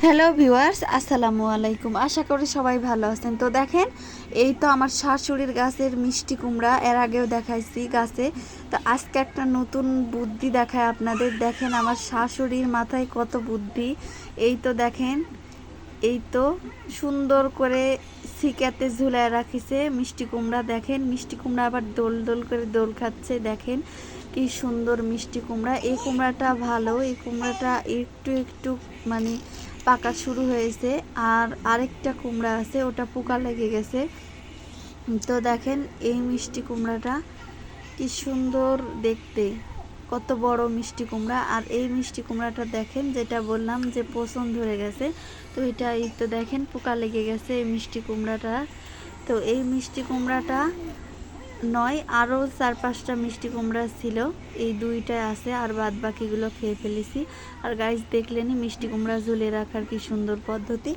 Hello viewers, আসসালামু আলাইকুম। আশা করি সবাই ভালো আছেন। তো দেখেন, এই তো আমার শাশুড়ির গাছের মিষ্টি কুমড়া। এর আগেও দেখাইছি গাছে। তো আজকে একটা নতুন বুদ্ধি দেখায় আপনাদের। দেখেন আমার শাশুড়ির মাথায় কত বুদ্ধি। এই তো দেখেন, এই তো সুন্দর করে সিকাতে ঝুলায় রাখিছে মিষ্টি কুমড়া। দেখেন মিষ্টি কুমড়া আবার দোল দোল করে দোল খাচ্ছে। দেখেন কি সুন্দর মিষ্টি কুমড়া। এই কুমড়াটা ভালো, এই কুমড়াটা একটু একটু মানে পাকা শুরু হয়েছে। আর আরেকটা কুমড়া আছে, ওটা পোকা লেগে গেছে। তো দেখেন এই মিষ্টি কুমড়াটা কি সুন্দর দেখতে, কত বড় মিষ্টি কুমড়া। আর এই মিষ্টি কুমড়াটা দেখেন, যেটা বললাম যে পচন ধরে গেছে, তো এটা এই তো দেখেন পোকা লেগে গেছে এই মিষ্টি কুমড়াটা। তো এই মিষ্টি কুমড়াটা নয়, আরও 4-5টা মিষ্টি কুমড়া ছিল, এই দুইটাই আছে, আর বাদ বাকিগুলো খেয়ে ফেলেছি। আর গাইস দেখলেনি মিষ্টি কুমড়া ঝুলিয়ে রাখার কি সুন্দর পদ্ধতি।